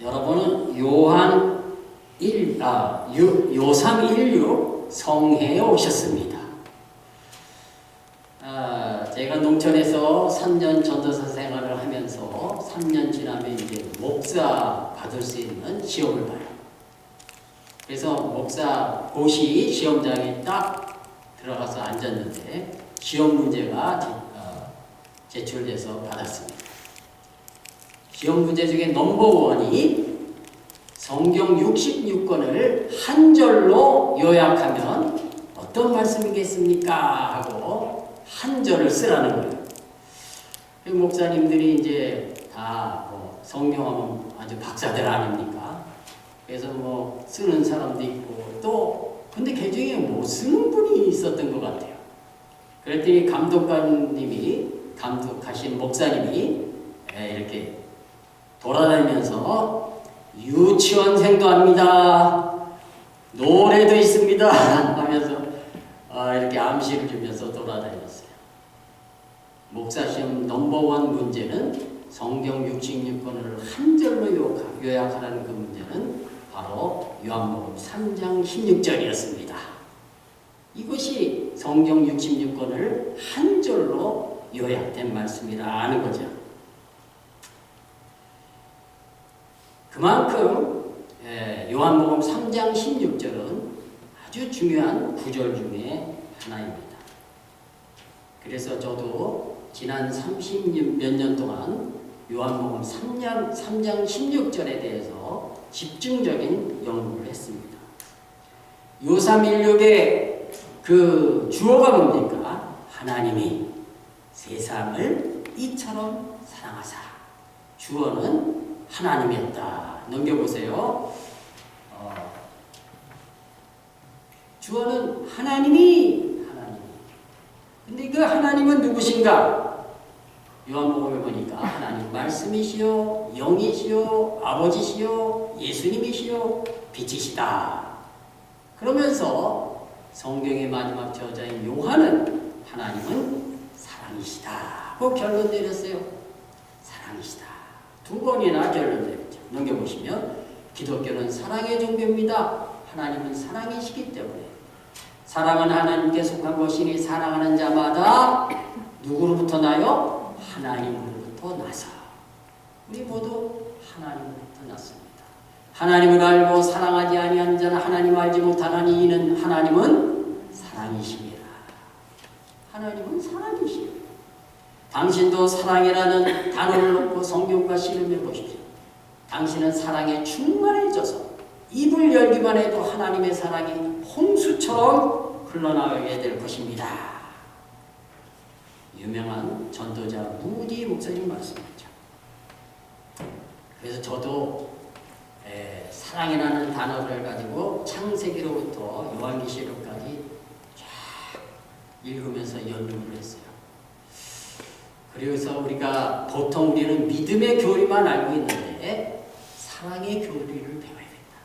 여러분은 요삼16 성회에 오셨습니다. 제가 농촌에서 3년 전도사 생활을 하면서 3년 지나면 이제 목사 받을 수 있는 시험을 봐요. 그래서 목사 고시 시험장에 딱 들어가서 앉았는데 시험 문제가 제출돼서 받았습니다. 시험 문제 중에 넘버원이 성경 66권을 한 절로 요약하면 어떤 말씀이겠습니까? 하고 한 절을 쓰라는 거예요. 목사님들이 이제 다 성경하면 아주 박사들 아닙니까? 그래서 쓰는 사람도 있고 또 근데 그 중에 못 쓰는 분이 있었던 것 같아요. 그랬더니 감독하신 목사님이 이렇게 돌아다니면서 유치원생도 합니다. 노래도 있습니다. 하면서 이렇게 암시를 주면서 돌아다녔어요. 목사 시험 넘버원 문제는 성경 66권을 한 절로 요약하라는 그 문제는 바로 요한복음 3장 16절이었습니다. 이것이 성경 66권을 한 절로 요약된 말씀이라는 거죠. 그만큼 요한복음 3장 16절은 아주 중요한 구절 중에 하나입니다. 그래서 저도 지난 30몇 년 동안 요한복음 3장 16절에 대해서 집중적인 연구를 했습니다. 요316의 그 주어가 뭡니까? 하나님이 세상을 이처럼 사랑하사. 주어는 하나님이었다. 넘겨보세요. 주어는 하나님. 근데 그 하나님은 누구신가? 요한복음에 보니까 하나님 말씀이시요, 영이시요, 아버지시요, 예수님이시요, 빛이시다. 그러면서 성경의 마지막 저자인 요한은 하나님은 사랑이시다. 그 결론 내렸어요. 사랑이시다. 두 번이나 결론 내렸죠. 넘겨보시면 기독교는 사랑의 종교입니다. 하나님은 사랑이시기 때문에 사랑은 하나님께 속한 것이니 사랑하는 자마다 누구로부터 나요? 하나님으로부터 나서. 우리 모두 하나님으로부터 났습니다. 하나님을 알고 사랑하지 아니하는 자는 하나님 알지 못하나니 이는 하나님은 사랑이십니다. 하나님은 사랑이십니다. 당신도 사랑이라는 단어를 놓고 성경과 씨름해 보십시오. 당신은 사랑에 충만해져서 입을 열기만 해도 하나님의 사랑이 홍수처럼 흘러나오게 될 것입니다. 유명한 전도자 무디 목사님 말씀이죠. 그래서 저도 사랑이라는 단어를 가지고 창세기로부터 요한계시록까지 쫙 읽으면서 연구를 했어요. 그래서 보통 우리는 믿음의 교리만 알고 있는데 사랑의 교리를 배워야 된다.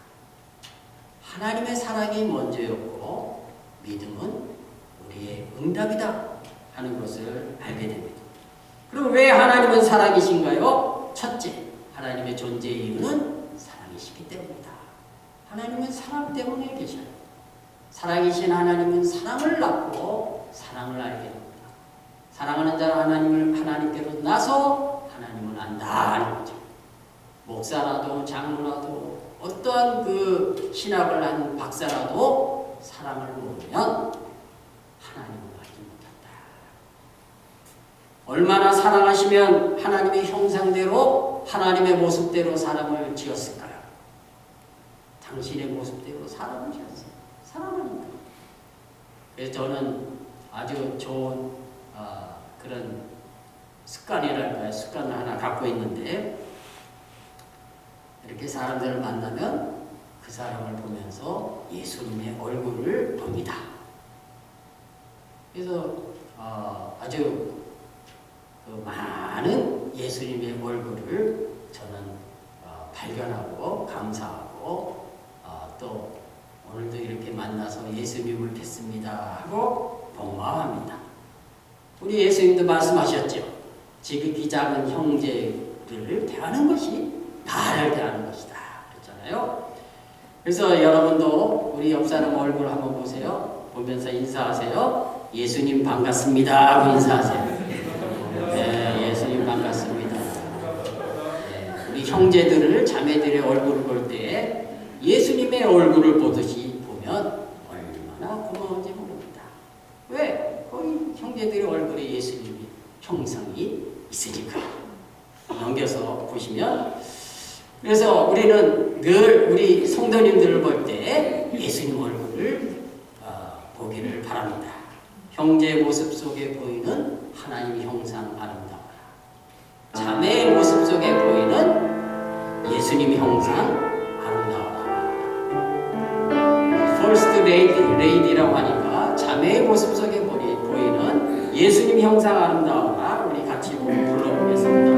하나님의 사랑이 먼저였고 믿음은 우리의 응답이다 하는 것을 알게 됩니다. 그럼 왜 하나님은 사랑이신가요? 첫째, 하나님의 존재 이유는 사랑이시기 때문이다. 하나님은 사랑 때문에 계셔요. 사랑이신 하나님은 사랑을 낳고 사랑을 알게 됩니다. 사랑하는 자는 하나님께로 나서 하나님을 안다 하는 거죠. 목사라도 장로라도 어떠한 그 신학을 한 박사라도 사랑을 모르면 하나님을 알지 못한다. 얼마나 사랑하시면 하나님의 형상대로 하나님의 모습대로 사람을 지었을까요? 당신의 모습대로 사람을 지었어요. 사랑하니까. 그래서 저는 아주 좋은 그런 습관이랄까요? 습관을 하나 갖고 있는데 이렇게 사람들을 만나면 그 사람을 보면서 예수님의 얼굴을 봅니다. 그래서 아주 많은 예수님의 얼굴을 저는 발견하고 감사하고 또 오늘도 이렇게 만나서 예수님을 뵙습니다 하고 복마합니다. 우리 예수님도 말씀하셨죠. 지극히 작은 형제를 대하는 것이 나를 대하는 것이다 그랬잖아요. 그래서 여러분도 우리 옆 사람 얼굴 한번 보세요. 보면서 인사하세요. 예수님 반갑습니다 하고 인사하세요. 네, 예수님 반갑습니다. 네, 우리 형제들을 자매들의 얼굴을 볼 때 예수님의 얼굴을 보듯이 보면 얼마나 고마운지 모릅니다. 왜? 거의 형제들의 얼굴에 예수님의 형상이 있으니까. 넘겨서 보시면, 그래서 우리는 늘 우리 성도님들을 볼 때 예수님 얼굴을 보기를 바랍니다. 형제의 모습 속에 보이는 하나님의 형상 아름다워라. 자매의 모습 속에 보이는 예수님의 형상 아름다워라. First Lady라고 하니까 자매의 모습 속에 보이는 예수님 형상 아름다워라. 우리 같이 불러보겠습니다.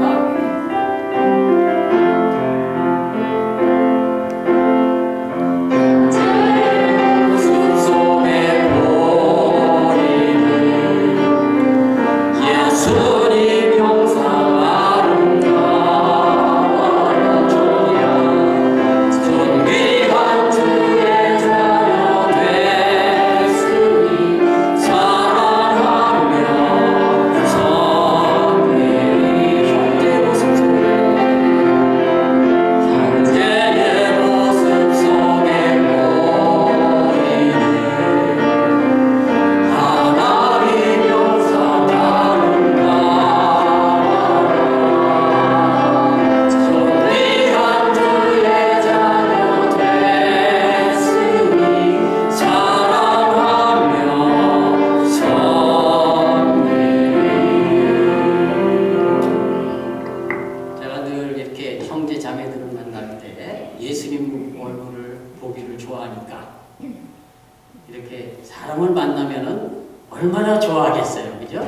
사람을 만나면은 얼마나 좋아하겠어요, 그죠?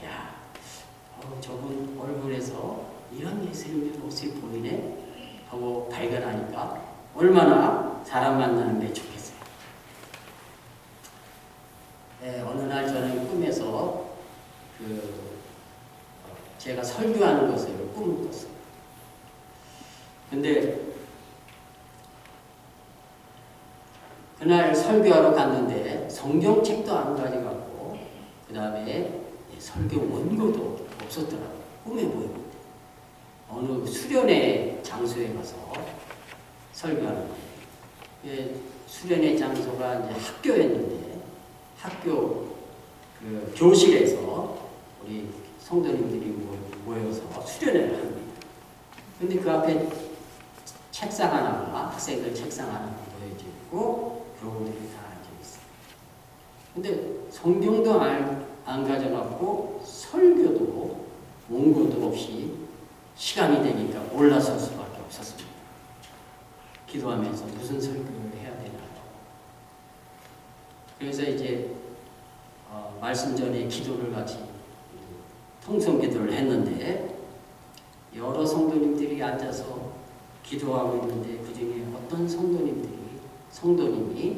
야, 저분 얼굴에서 이런 예수님의 모습이 보이네 하고 발견하니까 얼마나 사람 만나는 게 좋겠어요. 네, 어느 날 저는 꿈에서 제가 설교하는 것을 꿈을 꿨어요. 근데 그날 설교하러 갔는데 성경책도 안 가져갔고 그 다음에 설교 원고도 없었더라고요. 꿈에 보이는데 어느 수련회 장소에 가서 설교하는 거예요. 수련회 장소가 이제 학교였는데 학교 그 교실에서 우리 성도님들이 모여서 수련회를 합니다. 근데 그 앞에 책상 하나가 학생들 책상 하나가 보여져 있고 교우들이 다 앉아있어요. 근데 성경도 안 가져갔고 설교도 원고도 없이 시간이 되니까 올라설 수밖에 없었습니다. 기도하면서 무슨 설교를 해야 되나. 그래서 이제 말씀 전에 기도를 같이 통성 기도를 했는데 여러 성도님들이 앉아서 기도하고 있는데 그 중에 어떤 성도님이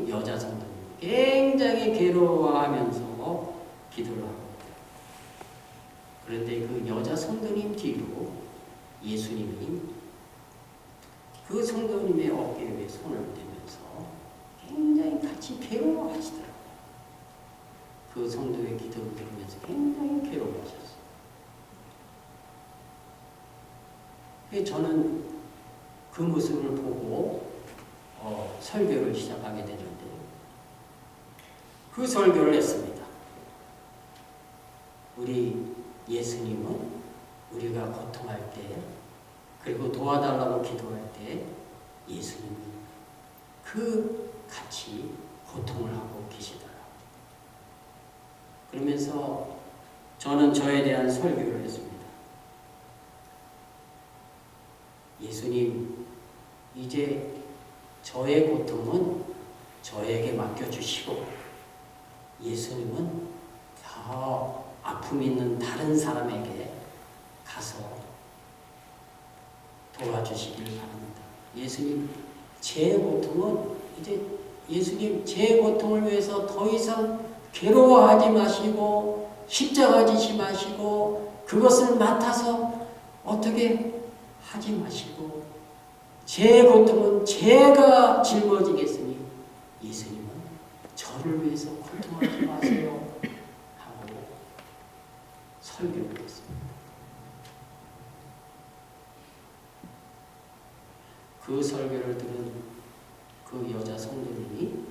여자 성도님이 굉장히 괴로워하면서 기도를 하고 있대요. 그런데 그 여자 성도님 뒤로 예수님이 그 성도님의 어깨에 손을 대면서 굉장히 같이 괴로워하시더라고요. 그 성도의 기도를 들으면서 굉장히 괴로워하셨어요. 저는 그 모습을 보고 설교를 시작하게 되는데 그 설교를 했습니다. 우리 예수님은 우리가 고통할 때 그리고 도와달라고 기도할 때 예수님이 같이 고통을 하고 계시더라. 그러면서 저는 저에 대한 설교를 했습니다. 예수님, 이제 저의 고통은 저에게 맡겨주시고 예수님은 더 아픔 있는 다른 사람에게 가서 도와주시길 바랍니다. 예수님, 제 고통은 이제 예수님 제 고통을 위해서 더 이상 괴로워하지 마시고 십자가 지지 마시고 그것을 맡아서 어떻게 하지 마시고 제 고통은 제가 짊어지겠으니 예수님은 저를 위해서 고통하지 마세요 하고 설교를 했습니다. 그 설교를 들은 그 여자 성도님이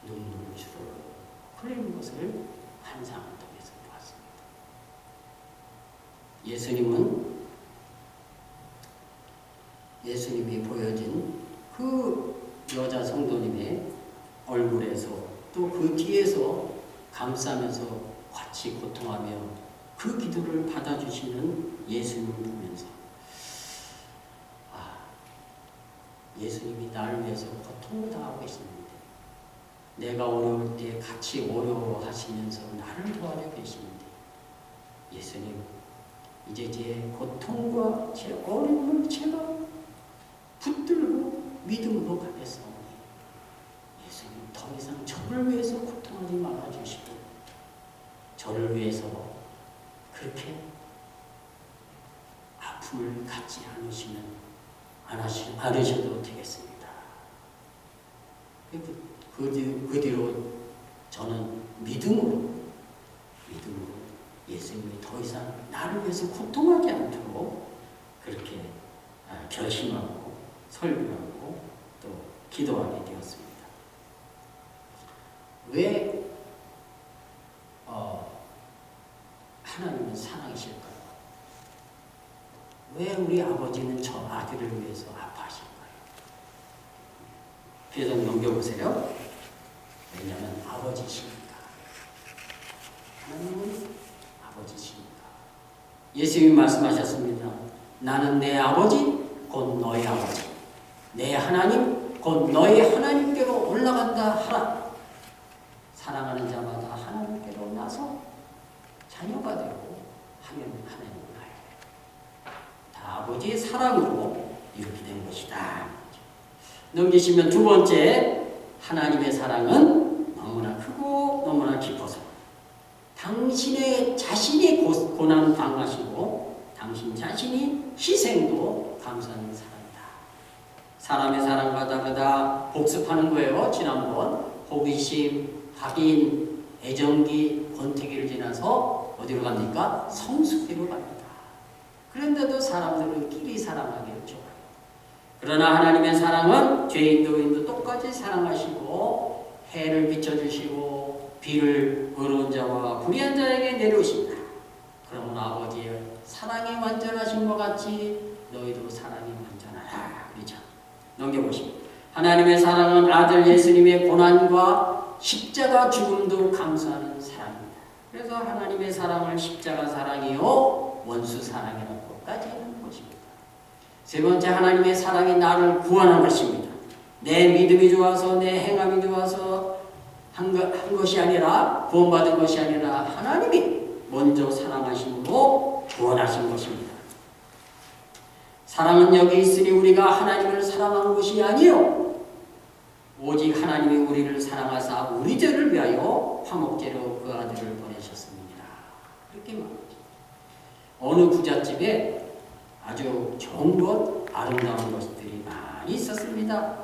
눈물을 주르르 흘리는 것을 환상을 통해서 보았습니다. 예수님이 보여진 그 여자 성도님의 얼굴에서 또 그 뒤에서 감싸면서 같이 고통하며 그 기도를 받아주시는 예수님을 보면서 예수님이 나를 위해서 고통을 당하고 계시는데 내가 어려울 때 같이 어려워하시면서 나를 도와줘 계시는데 예수님 이제 제 고통과 제 어려움을 제가 붙들고 믿음으로 가겠사오니 예수님 더 이상 저를 위해서 고통하지 말아주시고 저를 위해서 그렇게 아픔을 갖지 않으셔도 되겠습니다. 그 뒤로 저는 믿음으로 예수님이 더 이상 나를 위해서 고통하지 않도록 그렇게 결심하고 설교하고 또 기도하게 되었습니다. 왜 하나님은 사랑이실까요? 왜 우리 아버지는 저 아들을 위해서 아파하실까요? 계속 넘겨보세요. 왜냐하면 아버지시니까. 하나님은 아버지시니까. 예수님이 말씀하셨습니다. 나는 내 아버지 곧 너의 아버지, 내 하나님 곧 너의 하나님께로 올라간다 하라. 사랑하는 자마다 하나님께로 나서 자녀가 되고 하면 하나님을 알게. 다 아버지의 사랑으로 이렇게 된 것이다. 넘기시면 두 번째, 하나님의 사랑은 너무나 크고 너무나 깊어서 당신의 자신이 고난 당하시고 당신 자신이 희생도 감사하는 사랑이다. 사람의 사랑과 다르다 복습하는 거예요. 지난번 호기심, 확인, 애정기, 권태기를 지나서 어디로 갑니까? 성숙기로 갑니다. 그런데도 사람들끼리 사랑하기를 좋아해요. 그러나 하나님의 사랑은 죄인도 똑같이 사랑하시고 해를 비춰주시고 비를 의로운 자와 불의한 자에게 내려오신다. 그러면 아버지의 사랑이 완전하신 것 같이 너희도 사랑이 완전하라. 그렇죠? 넘겨보시고 하나님의 사랑은 아들 예수님의 고난과 십자가 죽음도 감수하는 사랑입니다. 그래서 하나님의 사랑을 십자가 사랑이요 원수 사랑이라고까지 하는 것입니다. 세 번째, 하나님의 사랑이 나를 구원한 것입니다. 내 믿음이 좋아서 내 행함이 좋아서 한 것이 아니라 구원받은 것이 아니라 하나님이 먼저 사랑하심으로 구원하신 것입니다. 사랑은 여기 있으니 우리가 하나님을 사랑한 것이 아니요 오직 하나님이 우리를 사랑하사 우리 죄를 위하여 화목제로 그 아들을 보내셨습니다. 그렇게 말하죠. 어느 부잣집에 아주 좋은 것, 아름다운 것들이 많이 있었습니다.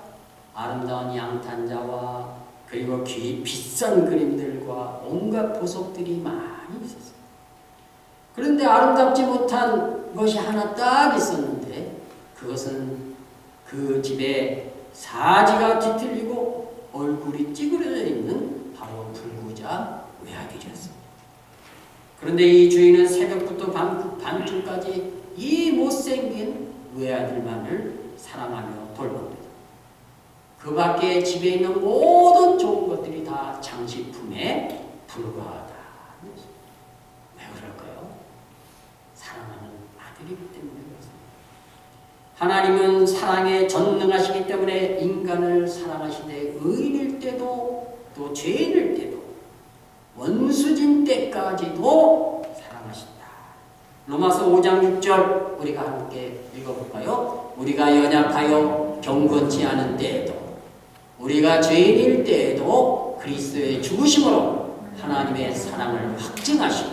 아름다운 양탄자와 그리고 비싼 그림들과 온갖 보석들이 많이 있었어요. 그런데 아름답지 못한 것이 하나 딱 있었는데 그것은 그 집에 사지가 뒤틀리고 얼굴이 찌그러져 있는 바로 불구자 외아들이었습니다. 그런데 이 주인은 새벽부터 밤중까지 이 못생긴 외아들만을 사랑하며 돌봅니다. 그 밖에 집에 있는 모든 좋은 것들이 다 장식품에 불과하다. 왜 그럴까요? 사랑하는 아들이기 때문에 그렇습니다. 하나님은 사랑에 전능하시기 때문에 인간을 사랑하시되 의인일 때도 또 죄인일 때도 원수진 때까지도 사랑하신다. 로마서 5장 6절 우리가 함께 읽어볼까요? 우리가 연약하여 경건치 않은 때에도 우리가 죄인일 때에도 그리스도의 죽으심으로 하나님의 사랑을 확증하시고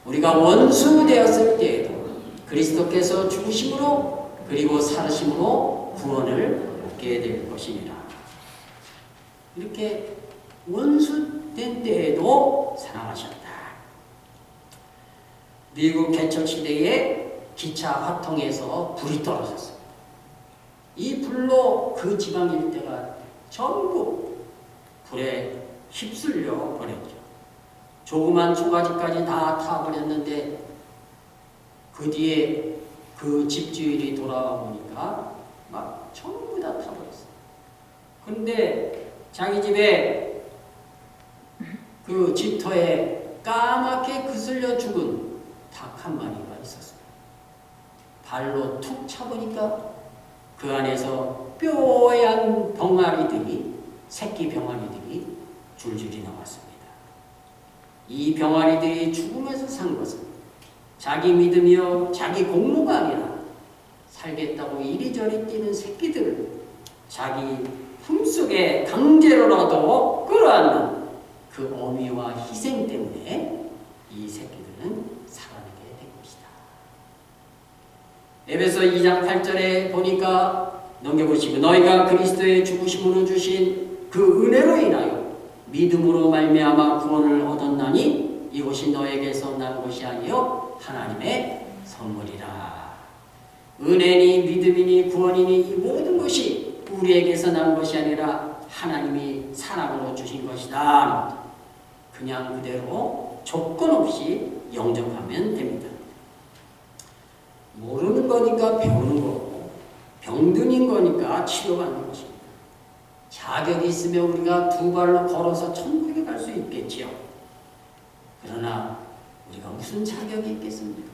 우리가 원수 되었을 때에도 그리스도께서 죽으심으로 그리고 살으심으로 구원을 얻게 될 것이니라. 이렇게 원수된 때에도 사랑하셨다. 미국 개척 시대에 기차 화통에서 불이 떨어졌습니다. 이 불로 그 지방 일대가 전부 불에 휩쓸려 버렸죠. 조그만 초가지까지 다 타버렸는데 그 뒤에 그 집주인이 돌아와 보니까 막 전부 다 타버렸어요. 그런데 자기 집에 그 집터에 까맣게 그슬려 죽은 닭 한 마리가 있었어요. 발로 툭 차보니까 그 안에서 뼈얀 병아리들이, 새끼 병아리들이 줄줄이 나왔습니다. 이 병아리들이 죽으면서 산 것은 자기 믿음이요 자기 공로가 아니라 살겠다고 이리저리 뛰는 새끼들을 자기 품속에 강제로라도 끌어안는 그 어미와 희생 때문에 이 새끼들은 살아나게 된 것이다. 에베소 2장 8절에 보니까 넘겨보시고 너희가 그리스도의 죽으심으로 주신 그 은혜로 인하여 믿음으로 말미암아 구원을 얻었나니 이것이 너에게서 난 것이 아니요 하나님의 선물이라. 은혜니 믿음이니 구원이니 이 모든 것이 우리에게서 난 것이 아니라 하나님이 사랑으로 주신 것이다. 그냥 그대로 조건 없이 영접하면 됩니다. 모르는 거니까 배우는 거고 병든인 거니까 치료받는 것입니다. 자격이 있으면 우리가 두 발로 걸어서 천국에 갈 수 있겠지요. 그러나 우리가 무슨 자격이 있겠습니까?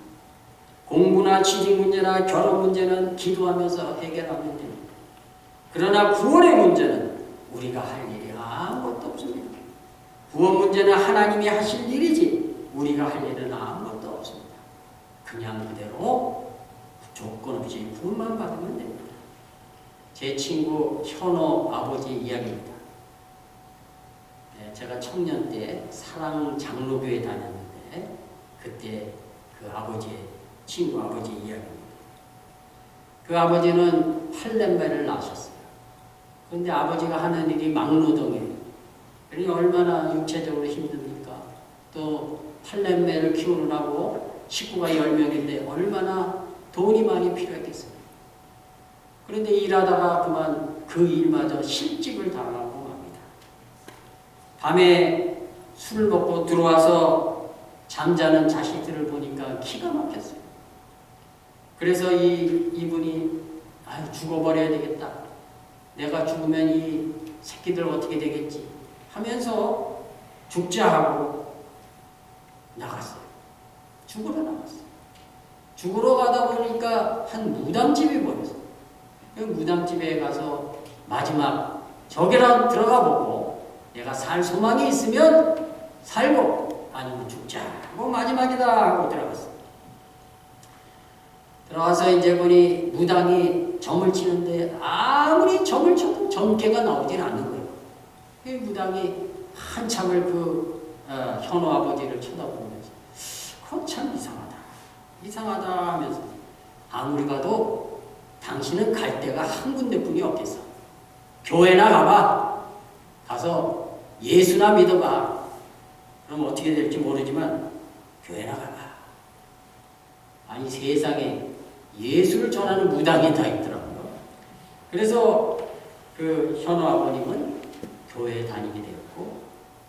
공부나 취직 문제나 결혼 문제는 기도하면서 해결하면 됩니다. 그러나 구원의 문제는 우리가 할 일이 아무것도 없습니다. 구원 문제는 하나님이 하실 일이지 우리가 할 일은 아무것도 없습니다. 그냥 그대로 조건 없이 구원만 받으면 됩니다. 제 친구 현호 아버지 이야기입니다. 제가 청년 때 사랑 장로교회 다녔는데 그때 그 아버지의 친구 아버지 이야기입니다. 그 아버지는 팔렘매를 낳으셨어요. 그런데 아버지가 하는 일이 막노동이에요. 그러니 얼마나 육체적으로 힘듭니까? 또 팔렘매를 키우느라고 식구가 10명인데 얼마나 돈이 많이 필요했겠습니까? 그런데 일하다가 그만 그 일마저 실직을 당하고 맙니다. 밤에 술을 먹고 들어와서 잠자는 자식들을 보니까 기가 막혔어요. 그래서 이분이 죽어버려야 되겠다. 내가 죽으면 이 새끼들 어떻게 되겠지 하면서 죽자 하고 나갔어요. 죽으러 나갔어요. 죽으러 가다 보니까 한 무당집이 보였어요. 그 무당집에 가서 마지막 저기랑 들어가 보고 내가 살 소망이 있으면 살고 아니면 죽자 하고 마지막이다 하고 들어갔어요. 들어가서 이제 보니 무당이 점을 치는데 아무리 점을 쳐도 점괘가 나오질 않는 거예요. 그 무당이 한참을 현호 아버지를 쳐다보면서 그건 참 이상하다 하면서 아무리 가도 당신은 갈 데가 한 군데뿐이 없겠어. 교회나 가봐. 가서 예수나 믿어봐. 그럼 어떻게 될지 모르지만 교회나 가봐. 아니 세상에 예수를 전하는 무당이 다 있더라고요. 그래서 그 현호 아버님은 교회에 다니게 되었고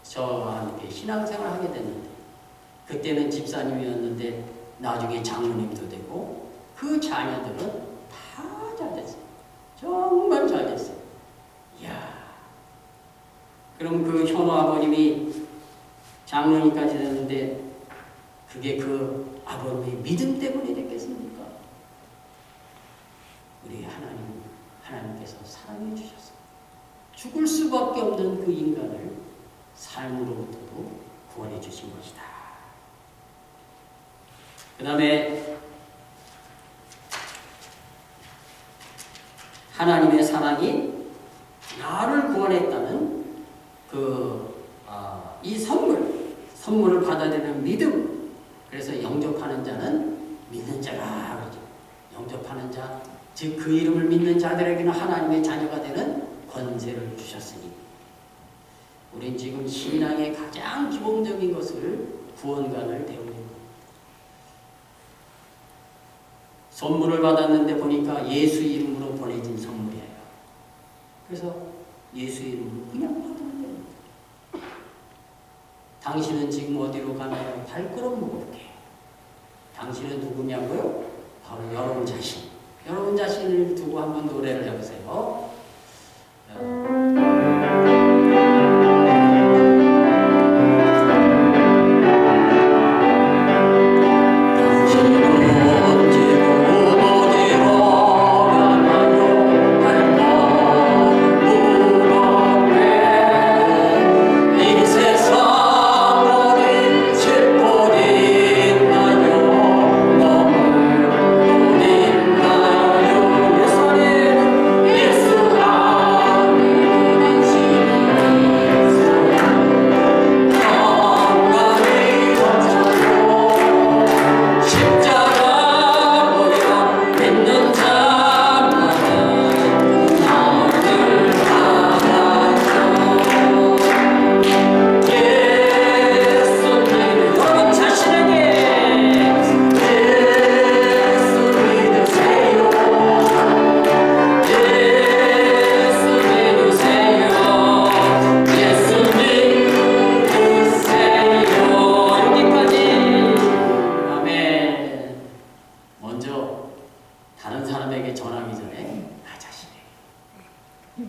저와 함께 신앙생활을 하게 됐는데 그때는 집사님이었는데 나중에 장로님도 되고 그 자녀들은 다 잘 됐어요. 정말 잘 됐어요. 이야. 그럼 그 현호 아버님이 장로님까지 됐는데 그게 그 아버님의 믿음 때문에 됐겠습니까? 우리 하나님께서 사랑해 주셨어요. 죽을 수밖에 없는 그 인간을 삶으로부터도 구원해 주신 것이다. 그 다음에 하나님의 사랑이 나를 구원했다는 이 선물을 받아들이는 믿음. 그래서 영접하는 자는 믿는 자라 그러죠. 영접하는 자, 즉 그 이름을 믿는 자들에게는 하나님의 자녀가 되는 권세를 주셨으니 우린 지금 신앙의 가장 기본적인 것을 구원관을 배우는 거예요. 선물을 받았는데 보니까 예수 이름으로 보내진 선물이에요. 그래서 예수 이름으로 그냥 받으면 돼요. 당신은 지금 어디로 가나요? 발걸음 무겁게. 당신은 누구냐고요? 바로 여러분 자신. 여러분 자신을 두고 한번 노래를 해보세요.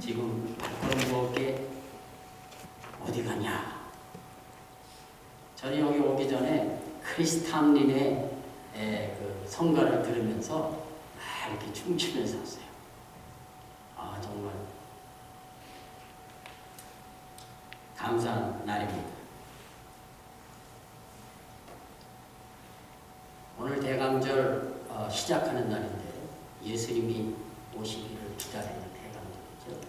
지금 발걸음 무겁게 어디 가냐? 저는 여기 오기 전에 크리스탐린의 그 성가를 들으면서 이렇게 춤추면서 왔어요. 정말 감사한 날입니다. 오늘 대강절 시작하는 날인데 예수님이 오시기를 기다리는 대강절이죠.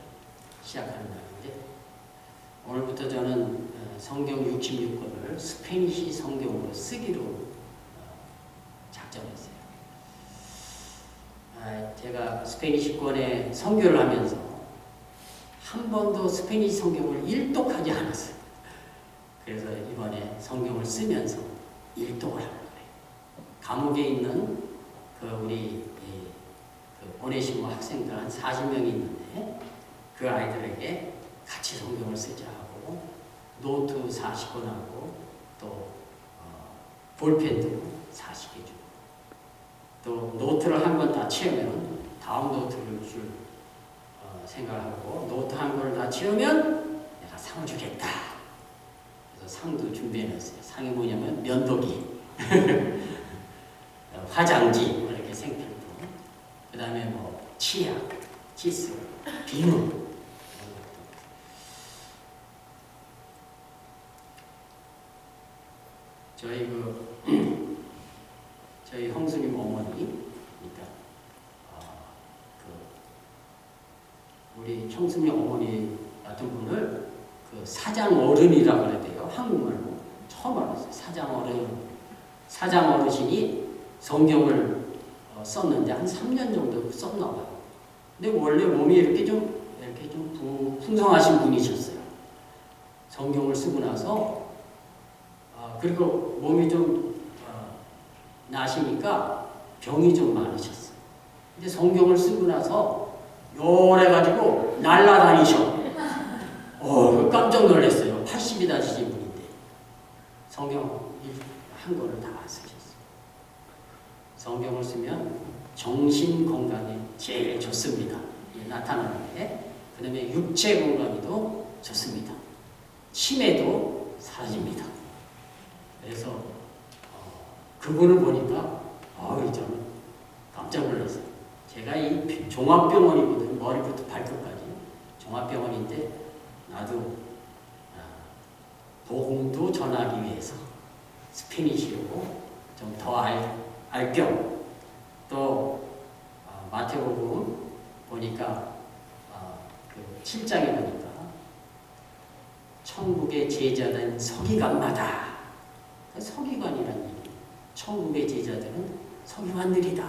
시작하는 날인데 오늘부터 저는 성경 66권을 스페니시 성경으로 쓰기로 작정했어요. 제가 스페니시권에 선교를 하면서 한 번도 스페니시 성경을 일독하지 않았어요. 그래서 이번에 성경을 쓰면서 일독을 하는 거예요. 감옥에 있는 우리 오네시모 학생들 한 40명이 있는데 그 아이들에게 같이 성경을 쓰자 하고 노트 40권하고 또 볼펜도 40개 주고 또 노트를 한 권 다 채우면 다음 노트를 줄 생각하고 노트 한 권을 다 채우면 내가 상을 주겠다. 그래서 상도 준비해놨어요. 상이 뭐냐면 면도기, 화장지 이렇게 생필품, 그 다음에 뭐 치약, 치스, 비누. 저희 형수님 어머니, 그러니까 우리 형수님 어머니 같은 분을 사장 어른이라고 그래야 돼요. 한국말로 처음 알았어요. 사장 어르신이 성경을 썼는데 한 3년 정도 썼나 봐요. 근데 원래 몸이 이렇게 좀 풍성하신 분이셨어요. 성경을 쓰고 나서 그리고 몸이 좀 나시니까 병이 좀 많으셨어요. 근데 성경을 쓰고 나서 요래가지고 날라다니셔. 깜짝 놀랐어요. 80이 다시신 분인데 성경 한 권을 다 쓰셨어요. 성경을 쓰면 정신 건강에 제일 좋습니다. 나타나는데 그 다음에 육체 건강에도 좋습니다. 치매도 사라집니다. 그래서 그분을 보니까 저는 깜짝 놀랐어요. 제가 이 종합병원이거든요. 머리부터 발끝까지 종합병원인데 나도 복음도 전하기 위해서 스페니시로 좀 더 알 겸 또 마태복음 보니까 7장에 보니까 천국의 제자된 서기관마다 서기관이라는 얘기. 천국의 제자들은 서기관들이다.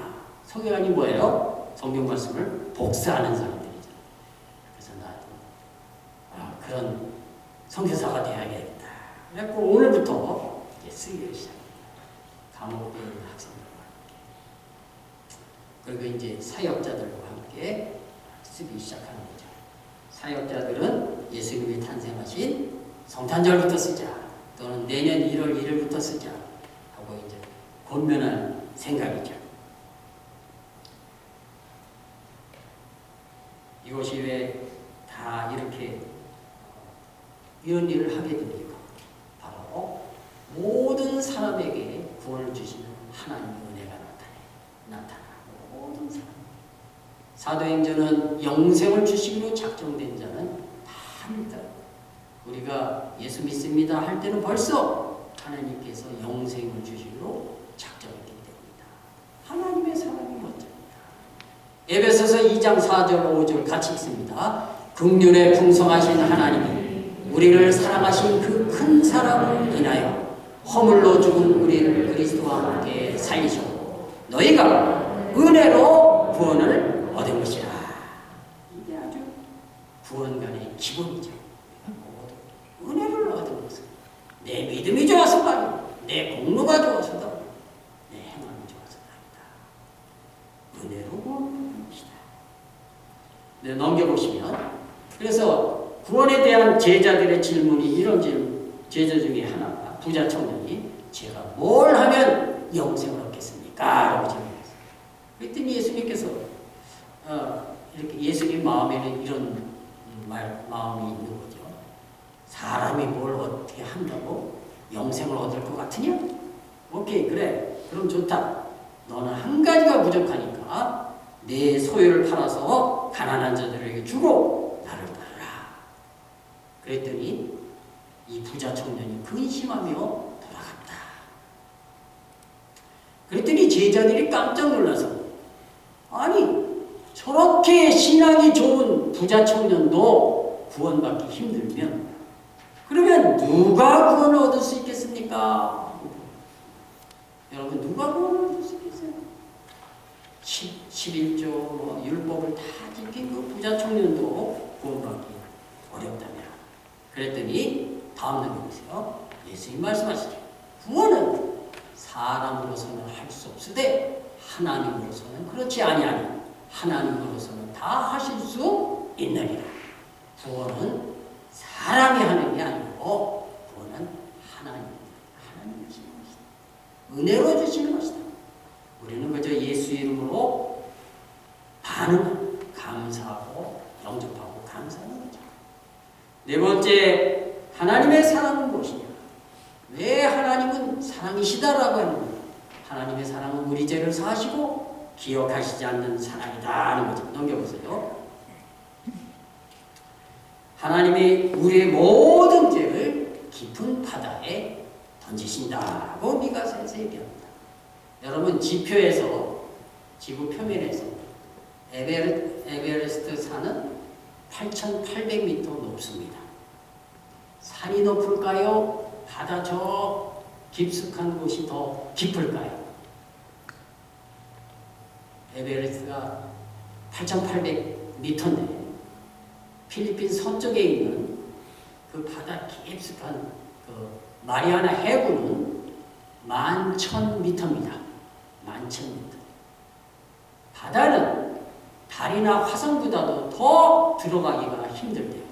서기관이 뭐예요? 성경 말씀을 복사하는 사람들이죠. 그래서 나도 그런 선교사가 되어야겠다. 그래서 오늘부터 이제 쓰기를 시작합니다. 감옥에 있는 학생들과 함께. 그리고 이제 사역자들과 함께 쓰기 시작하는 거죠. 사역자들은 예수님이 탄생하신 성탄절부터 쓰자, 또는 내년 1월 1일부터 쓰자 하고 이제 권면할 생각이죠. 이것이 왜 다 이렇게 이런 일을 하게 됩니까? 바로 모든 사람에게 구원을 주시는 하나님의 은혜가 나타나고 모든 사람. 사도행전은 영생을 주시기로 작정된 자는 다 믿다. 우리가 예수 믿습니다 할 때는 벌써 하나님께서 영생을 주시기로 작정했기 때문이다. 하나님의 사랑이 멋집니다. 에베소서 2장 4절 5절 같이 읽습니다. 긍휼에 풍성하신 하나님이 우리를 사랑하신 그 큰 사랑을 인하여 허물로 죽은 우리를 그리스도와 함께 살리셨고 너희가 은혜로 구원을 얻은 것이라. 이게 아주 구원간의 기본이죠. 은혜를 얻은 것은 내 믿음이 좋아서가 아니고 내 공로가 좋아서도 내 행함이 좋아서가 아니다. 은혜로 구원을 것이다. 네, 넘겨보시면 그래서 구원에 대한 제자들의 질문이 이런 제자 중에 하나가 부자 청년이 제가 뭘 하면 영생을 얻겠습니까? 라고 질문했어요. 그랬더니 예수님께서 이렇게 예수님 마음에는 이런 마음이 있는 거죠. 사람이 뭘 어떻게 한다고 영생을 얻을 것 같으냐? 오케이, 그래. 그럼 좋다. 너는 한 가지가 부족하니까 내 소유를 팔아서 가난한 자들에게 주고 나를 따르라. 그랬더니 이 부자 청년이 근심하며 돌아갔다. 그랬더니 제자들이 깜짝 놀라서 아니 저렇게 신앙이 좋은 부자 청년도 구원받기 힘들면 그러면 누가 구원을 얻을 수 있겠습니까? 여러분 누가 구원을 얻을 수 있겠어요? 11조 율법을 다 지킨 그 부자 청년도 구원받기 어렵다면 그랬더니 다음 날 보세요. 예수님 말씀하시죠. 구원은 사람으로서는 할 수 없으되 하나님으로서는 그렇지 아니하니 하나님으로서는 다 하실 수 있느니라. 구원은 사람이 하는 게 아니고 구원은 하나님이 주시는 것이다. 은혜로 주시는 것이다. 우리는 그저 예수 이름으로 반응, 감사하고 영접하고 감사하는 거죠. 네 번째, 하나님의 사랑은 무엇이냐? 왜 하나님은 사랑이시다라고 하는 거예요? 하나님의 사랑은 우리 죄를 사하시고 기억하시지 않는 사랑이다 하는 거죠. 넘겨보세요. 하나님이 우리의 모든 죄를 깊은 바다에 던지신다고 미가서에서 얘기합니다. 여러분 지표에서 지구 표면에서 에베레스트 산은 8,800m 높습니다. 산이 높을까요? 바다 저 깊숙한 곳이 더 깊을까요? 에베레스트가 8,800m인데 필리핀 서쪽에 있는 그 바다 깊숙한 그 마리아나 해구는 11,000m입니다. 11,000m. 바다는 달이나 화성보다도 더 들어가기가 힘들대요.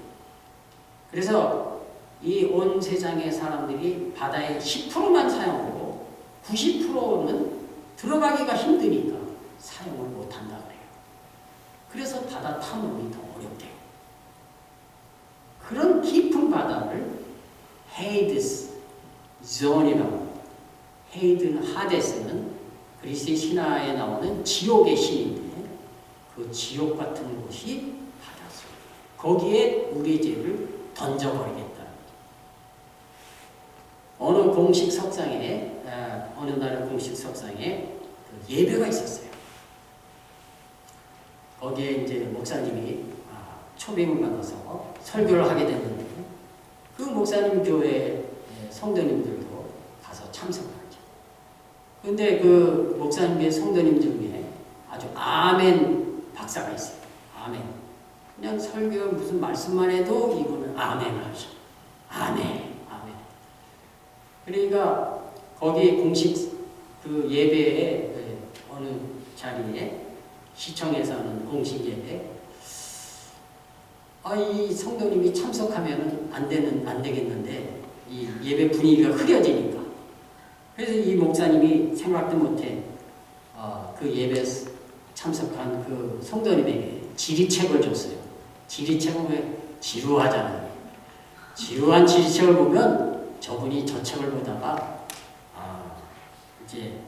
그래서 이 온 세상의 사람들이 바다의 10%만 사용하고 90%는 들어가기가 힘드니까 사용을 못한다 그래요. 그래서 바다 탐험이 더 어렵대요. 그런 깊은 바다를 헤이드스 존이라고 합니다. 헤이든 하데스는 그리스의 신화에 나오는 지옥의 신인데 그 지옥 같은 곳이 바다죠. 거기에 우리 죄를 던져버리겠다. 어느 공식 석상에 어느 나라 공식 석상에 그 예배가 있었어요. 거기에 이제 목사님이 초빙을 받아서 설교를 하게 됐는데 그 목사님 교회 성도님들도 가서 참석을 하죠. 그런데 그 목사님의 성도님 중에 아주 아멘 박사가 있어요. 아멘. 그냥 설교 무슨 말씀만 해도 이거는 아멘 하죠. 아멘, 아멘. 그러니까 거기 공식 그 예배에 어느 자리에 시청에서 하는 공식 예배, 이 성도님이 참석하면 안 되겠는데 이 예배 분위기가 흐려지니까. 그래서 이 목사님이 생각도 못해 그 예배 참석한 그 성도님에게 지리책을 줬어요. 지리책은 왜 지루하잖아요. 지루한 지리책을 보면 저분이 저 책을 보다가 이제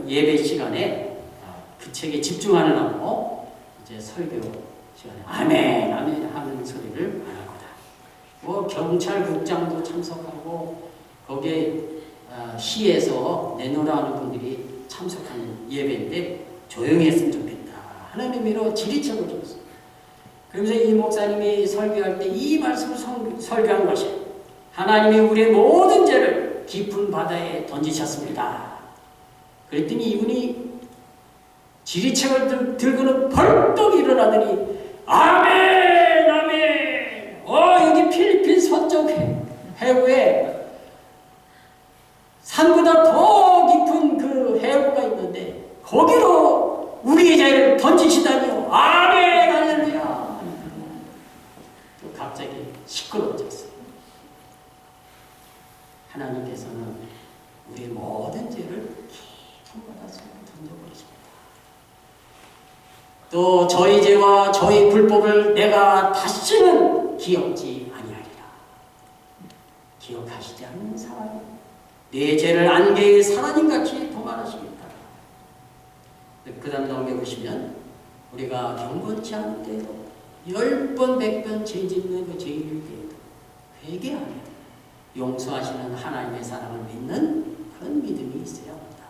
예배 시간에 그 책에 집중하느라고 이제 설교 시간에 아멘 아멘 하는 소리를 안 하거다. 뭐 경찰국장도 참석하고 거기에 시에서 내노라 하는 분들이 참석하는 예배인데 조용히 했으면 좋겠다 하는 의미로 지리책을 줬어요. 그러면서 이 목사님이 설교할 때 이 말씀을 설교한 것이 하나님이 우리의 모든 죄를 깊은 바다에 던지셨습니다. 그랬더니 이분이 지리책을 들고는 벌떡 일어나더니 아멘 아멘 여기 필리핀 서쪽 해구에 산보다 더 깊은 그 해구가 있는데 거기로 우리의 죄를 던지시다니요. 아멘 할렐루야. 또 갑자기 시끄러워졌어요. 하나님께서는 우리의 모든 죄를 깊은 바닷속에 던져버리십니다. 또 저희 죄와 저희 불법을 내가 다시는 기억지 아니하리라. 기억하시지 않는 사람이 내 죄를 안개의 사라짐같이 도말하시겠다. 그 다음 넘겨보시면 우리가 경건치 않을 때도 10번 100번 죄 짓는 그 죄인일 때에도 회개하며 용서하시는 하나님의 사랑을 믿는 그런 믿음이 있어야 합니다.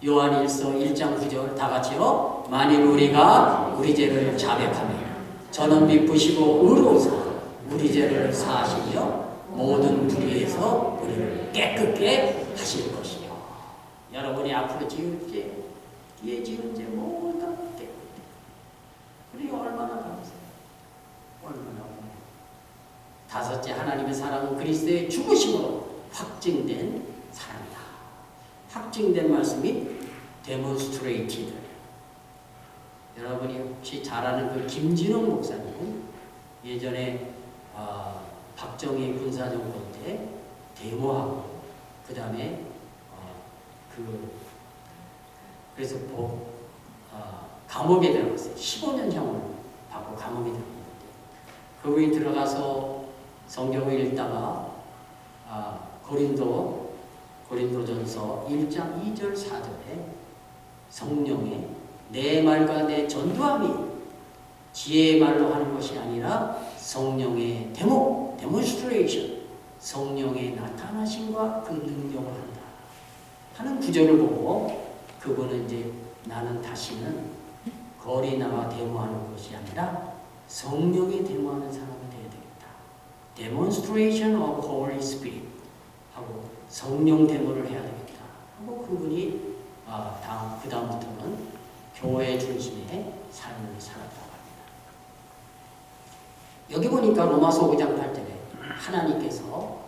요한일서 1장 9절 다 같이요. 만일 우리가 우리 죄를 자백하며 저는 미쁘시고 의로우사 우리 죄를 사하시며 모든 불의에서 우리를 깨끗게 하실 것이요. 여러분이 앞으로 지을 죄, 뒤에 지은 죄 모두 다 깨끗해. 우리 얼마나 감사해요. 얼마나. 다섯째, 하나님의 사랑은 그리스도의 죽으심으로 확증된 사랑이다. 확증된 말씀이 demonstrated. 여러분이 혹시 잘 아는 그 김진웅 목사님은 예전에 박정희 군사정권 때 데모하고 그 다음에 그래서 감옥에 들어갔어요. 15년형을 받고 감옥에 들어갔는데 그분이 들어가서 성경을 읽다가 고린도전서 1장 2절 4절에 성령의 내 말과 내 전도함이 지혜의 말로 하는 것이 아니라 성령의 demonstration, 성령의 나타나심과 그 능력을 한다 하는 구절을 보고 그분은 이제 나는 다시는 거리 나와 데모하는 것이 아니라 성령의 데모하는 사람이 되어야 되겠다. Demonstration of Holy Spirit 하고 성령 데모를 해야 되겠다 하고 그분이 그 다음부터는 교회 중심의 삶을 살았다고 합니다. 여기 보니까 로마서 5장 8절에 하나님께서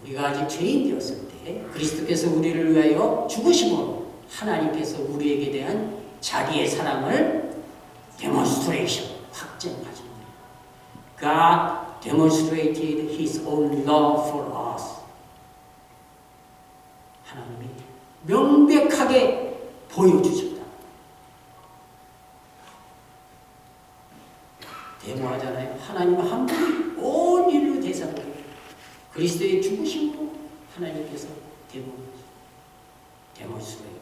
우리가 아직 죄인 되었을 때 그리스도께서 우리를 위하여 죽으심으로 하나님께서 우리에게 대한 자기의 사랑을 demonstration, 확증하신 거예요. God demonstrated His own love for us. 하나님이 명백하게 보여주셨다. 데모하잖아요. 하나님은 한 분이 온 인류 대상을 그리스도의 죽으심으로 하나님께서 데몬스트레이트.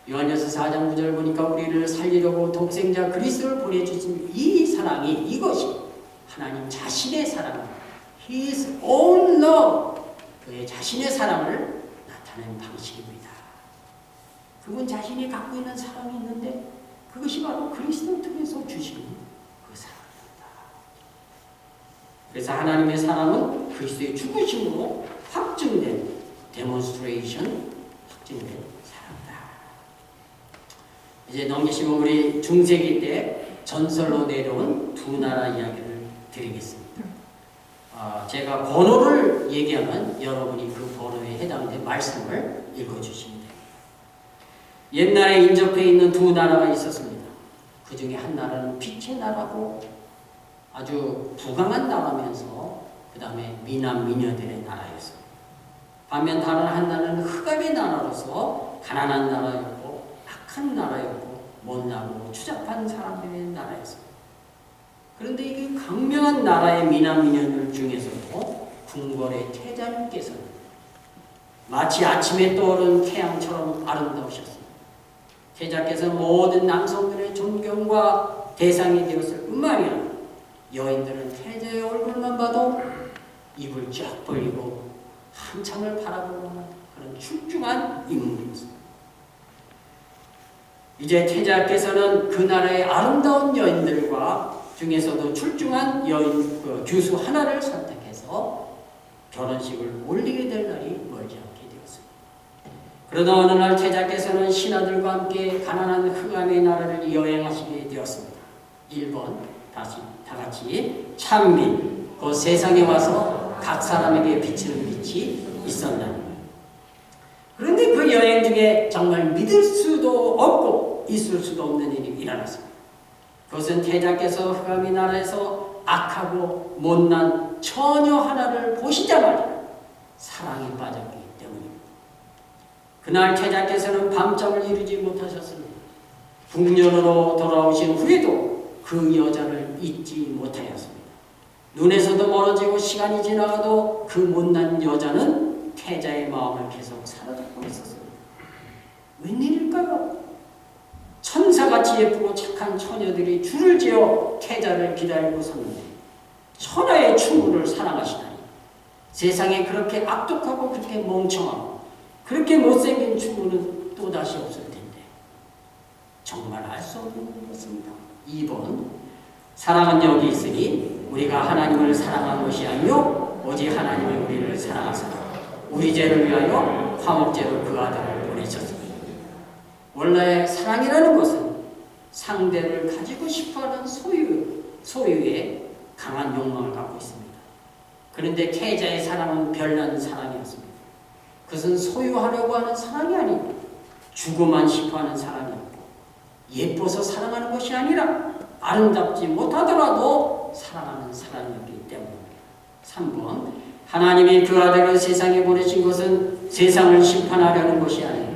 요한일서 4장 9절 보니까 우리를 살리려고 독생자 그리스도를 보내주신 이 사랑이 이것이 하나님 자신의 사랑, His own love, 그의 자신의 사랑을 나타내는 방식입니다. 그분 자신이 갖고 있는 사랑이 있는데 그것이 바로 그리스도를 통해서 주시는 그 사랑입니다. 그래서 하나님의 사랑은 그리스도의 죽으심으로 확증된 demonstration, 확증된 사랑이다. 이제 넘기시면 우리 중세기 때 전설로 내려온 두 나라 이야기를 드리겠습니다. 제가 번호를 얘기하면 여러분이 그 번호에 해당된 말씀을 읽어주시면 됩니다. 옛날에 인접해 있는 두 나라가 있었습니다. 그 중에 한 나라는 빛의 나라고 아주 부강한 나라면서 그 다음에 미남 미녀들의 나라였습니다. 반면 다른 한 나라는 흑암의 나라로서 가난한 나라였고 악한 나라였고 못나고 추잡한 사람들의 나라였습니다. 그런데 이게 강명한 나라의 미남 미녀들 중에서도 궁궐의 태자님께서는 마치 아침에 떠오른 태양처럼 아름다우셨습니다. 태자께서 모든 남성들의 존경과 대상이 되었을 뿐만 아니라 여인들은 태자의 얼굴만 봐도 입을 쫙 벌리고 한참을 바라보는 그런 출중한 인물이었습니다. 이제 태자께서는 그 나라의 아름다운 여인들과 중에서도 출중한 여인 교수 하나를 선택해서 결혼식을 올리게 될 날이 멀지 않게 되었습니다. 그러다 어느 날 태자께서는 신하들과 함께 가난한 흑암의 나라를 여행하시게 되었습니다. 1번 다시 다 같이 찬빛 그 세상에 와서 각 사람에게 비치는 빛이 있었나니. 그런데 그 여행 중에 정말 믿을 수도 없고 있을 수도 없는 일이 일어났습니다. 그것은 태자께서 흑암의 나라에서 악하고 못난 처녀 하나를 보시자마자 사랑에 빠졌기 때문입니다. 그날 태자께서는 밤잠을 이루지 못하셨습니다. 북년으로 돌아오신 후에도 그 여자를 잊지 못하였습니다. 눈에서도 멀어지고 시간이 지나가도 그 못난 여자는 태자의 마음을 계속 사로잡고 있었습니다. 웬일일까요? 천사같이 예쁘고 착한 처녀들이 줄을 지어 태자를 기다리고 섰는데 천하의 충구를 사랑하시다니. 세상에 그렇게 악독하고 그렇게 멍청하고 그렇게 못생긴 충구는 또다시 없을 텐데 정말 알 수 없는 것입니다. 2번 사랑은 여기 있으니 우리가 하나님을 사랑한 것이 아니요 오직 하나님을 우리를 사랑하사 우리 죄를 위하여 화목제로 그 아들을 보내셨습니다. 원래 사랑이라는 것은 상대를 가지고 싶어하는 소유의 강한 욕망을 갖고 있습니다. 그런데 태자의 사랑은 별난 사랑이었습니다. 그것은 소유하려고 하는 사랑이 아니고 주고만 싶어하는 사랑이었고 예뻐서 사랑하는 것이 아니라 아름답지 못하더라도 사랑하는 사랑이었기 때문입니다. 3번 하나님이 그 아들을 세상에 보내신 것은 세상을 심판하려는 것이 아니에요.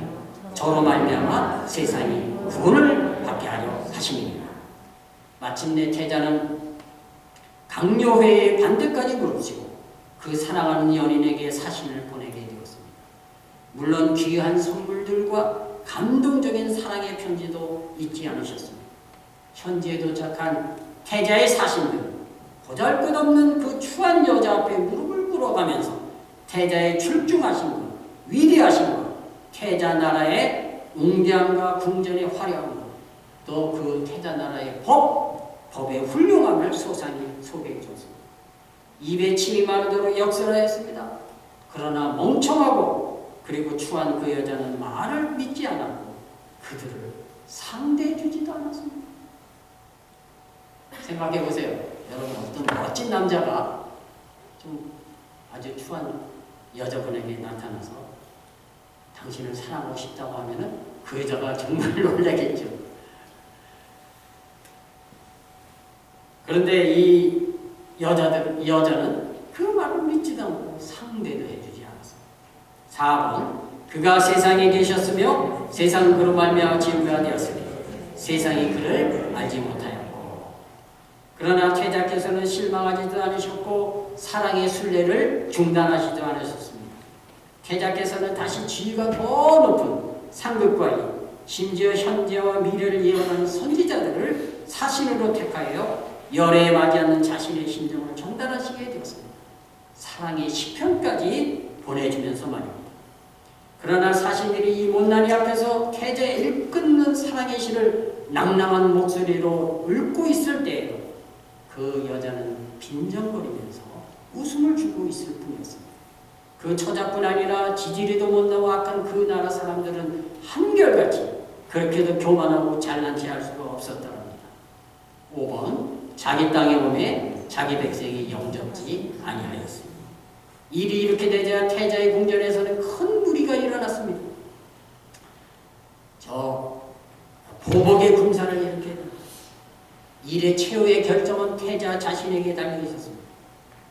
저로 말미암아 세상이 구원을 받게 하려 하심입니다. 마침내 태자는 강요회의 반대까지 무릅쓰고 그 사랑하는 연인에게 사신을 보내게 되었습니다. 물론 귀한 선물들과 감동적인 사랑의 편지도 잊지 않으셨습니다. 현지에 도착한 태자의 사신들은 보잘것없는 그 추한 여자 앞에 무릎을 꿇어가면서 태자의 출중하신 것, 위대하신 것, 태자 나라의 웅장함과 궁전의 화려함, 또 그 태자 나라의 법의 훌륭함을 소상히 소개해 줬습니다. 입에 침이 마르도록 역설하였습니다. 그러나 멍청하고 그리고 추한 그 여자는 말을 믿지 않았고 그들을 상대해 주지도 않았습니다. 생각해 보세요. 여러분 어떤 멋진 남자가 좀 아주 추한 여자분에게 나타나서 당신을 사랑하고 싶다고 하면은 그 여자가 정말 놀라겠죠. 그런데 이 여자는 그 말을 믿지도 않고 상대도 해주지 않았습니다. 4번 그가 세상에 계셨으며 세상은 그로 말미암아 지음바 되었으니 세상이 그를 알지 못하였고 그러나 태자께서는 실망하지도 않으셨고 사랑의 순례를 중단하지도 않으셨습니다. 태자께서는 다시 지위가 더 높은 상급과 심지어 현재와 미래를 예언하는 선지자들을 사신으로 택하여 열애에 맞지 않는 자신의 심정을 전달하시게 되었습니다. 사랑의 시편까지 보내주면서 말입니다. 그러나 사신들이 이 못난이 앞에서 태자의 일끝는 사랑의 시를 낭낭한 목소리로 읊고 있을 때에도 그 여자는 빈정거리면서 웃음을 주고 있을 뿐이었습니다. 그 처자뿐 아니라 지지리도 못 나와 악한 그 나라 사람들은 한결같이 그렇게도 교만하고 잘난 체할 수가 없었더랍니다. 5번 자기 땅에 오매 자기 백성이 영접지 아니하였습니다. 일이 이렇게 되자 태자의 궁전에서는 큰 무리가 일어났습니다. 저 보복의 군사를 이렇게 일의 최후의 결정은 태자 자신에게 달려 있었습니다.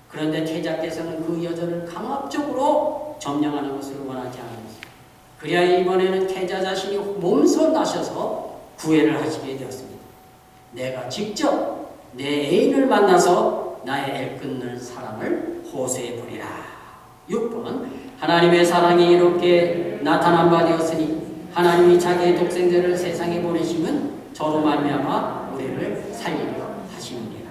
그런데 태자께서는 그 여자를 강압적으로 점령하는 것을 원하지 않았습니다. 그래야 이번에는 태자 자신이 몸소 나셔서 구애를 하시게 되었습니다. 내가 직접 내 애인을 만나서 나의 애끓는 사랑을 호소해 보리라. 6번 하나님의 사랑이 이렇게 나타난 바 되었으니 하나님이 자기의 독생자를 세상에 보내심은 저로 말미암아 우리를 살리려 하심이니라.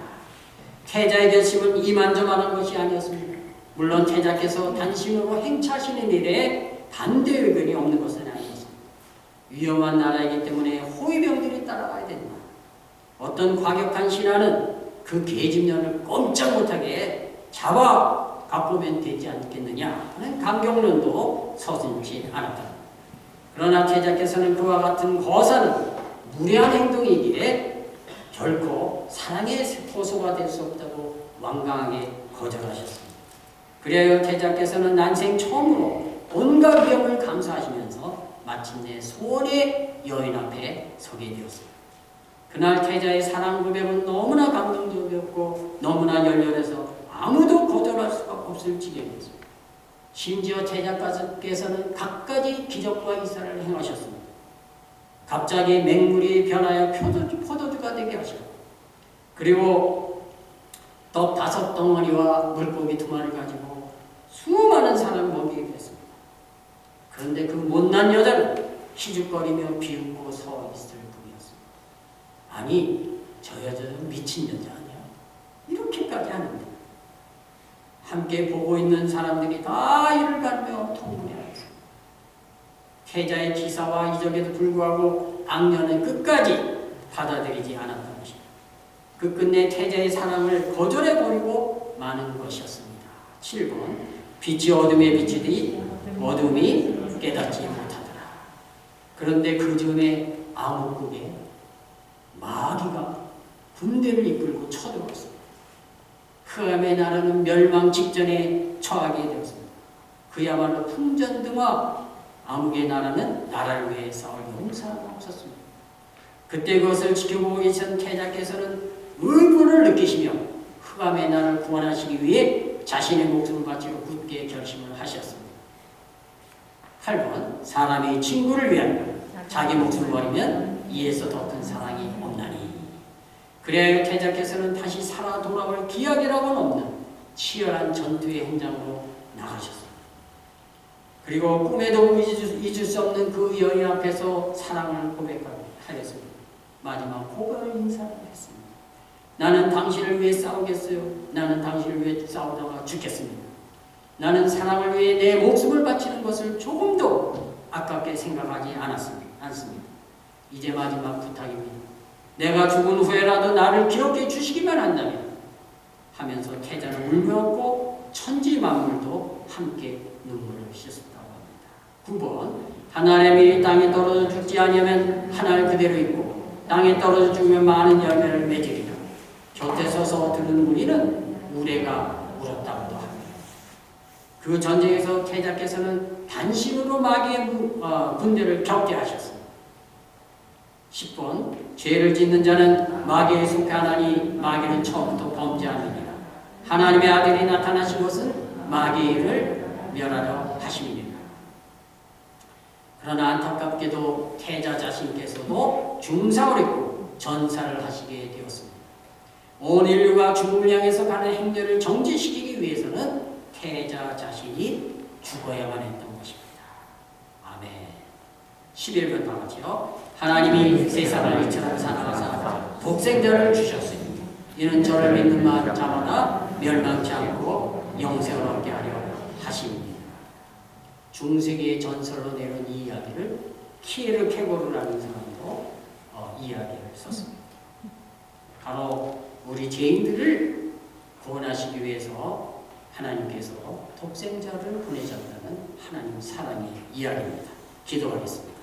태자의 결심은 이만저만한 것이 아니었습니다. 물론 태자께서 단신으로 행차하시는 일에 반대 의견이 없는 것은 아니었습니다. 위험한 나라이기 때문에 호위병들이 따라가야 된다. 어떤 과격한 신하는 그 계집년을 꼼짝 못하게 잡아 갖보면 되지 않겠느냐 하는 강경론도 서슴지 않았다. 그러나 태자께서는 그와 같은 거사는 무례한 행동이기에 결코 사랑의 호소가 될 수 없다고 완강하게 거절하셨습니다. 그래야 태자께서는 난생 처음으로 온갖 위험을 감수하시면서 마침내 소원의 여인 앞에 서게 되었습니다. 그날 태자의 사랑 고백은 너무나 감동적이었고 너무나 열렬해서 아무도 거절할 수가 없을 지경이었습니다. 심지어 태자께서는 갖가지 기적과 이사를 행하셨습니다. 갑자기 맹물이 변하여 포도주가 되게 하셨고, 그리고 떡 5덩어리와 물고기 2마리를 가지고 수많은 사람을 먹이게 됐습니다. 그런데 그 못난 여자는 희죽거리며 비웃고 서 있을 뿐이었습니다. 아니, 저 여자는 미친 여자 아니야? 이렇게까지 하는데 함께 보고 있는 사람들이 다 이를 가르며 통분해하였습니다. 태자의 기사와 이적에도 불구하고 악녀는 끝까지 받아들이지 않았던 것입니다. 끝끝내 태자의 사랑을 거절해버리고 마는 것이었습니다. 7번 빛이 어둠에 비치더니 어둠이 깨닫지 못하더라. 그런데 그 즈음에 암흑국에 마귀가 군대를 이끌고 쳐들어왔습니다. 흑암의 나라는 멸망 직전에 처하게 되었습니다. 그야말로 풍전등화 암흑의 나라는 나라를 위해 싸울 용사가 없었습니다. 그때 그것을 지켜보고 계신 태자께서는 의분을 느끼시며 흑암의 나라를 구원하시기 위해 자신의 목숨을 바치고 굳게 결심을 하셨습니다. 8번 사람이 친구를 위하여 자기 목숨을 버리면 이에서 더 큰 사랑이 없나니. 그래야 태자께서는 다시 살아 돌아올 기약이라고는 없는 치열한 전투의 현장으로 나가셨습니다. 그리고 꿈에도 잊을 수 없는 그 여인 앞에서 사랑을 고백하였습니다. 마지막 고별 인사를 했습니다. 나는 당신을 위해 싸우겠어요. 나는 당신을 위해 싸우다가 죽겠습니다. 나는 사랑을 위해 내 목숨을 바치는 것을 조금도 아깝게 생각하지 않습니다. 이제 마지막 부탁입니다. 내가 죽은 후에라도 나를 기억해 주시기만 한다면 하면서 태자는 울며안고 천지 만물도 함께 눈물을 씻었다고 합니다. 9번 하나님이 땅에 떨어져 죽지 아니하면 하늘 그대로 있고 땅에 떨어져 죽으면 많은 열매를 맺으리라. 곁에 서서 들은 무리는 우레가 울었다고도 합니다. 그 전쟁에서 태자께서는 단신으로 마귀의 군대를 겪게 하셨습니다. 10번 죄를 짓는 자는 마귀에 속하나니 마귀는 처음부터 범죄함이니라. 하나님의 아들이 나타나신 것은 마귀를 멸하려 하심이니라. 그러나 안타깝게도 태자 자신께서도 중상을 입고 전사를 하시게 되었습니다. 온 인류가 죽음을 향해서 가는 행렬을 정지시키기 위해서는 태자 자신이 죽어야만 했던 것입니다. 아멘. 11번 다 같이요. 하나님이 세상을 이처럼 사랑하사 독생자를 주셨으니 이는 저를 믿는 자마다 멸망치 않고 영생을 얻게 하려 하심입니다. 중세기의 전설로 내려온 이 이야기를 키에르케고르라는 사람도 이야기를 썼습니다. 바로 우리 죄인들을 구원하시기 위해서 하나님께서 독생자를 보내셨다는 하나님 사랑의 이야기입니다. 기도하겠습니다.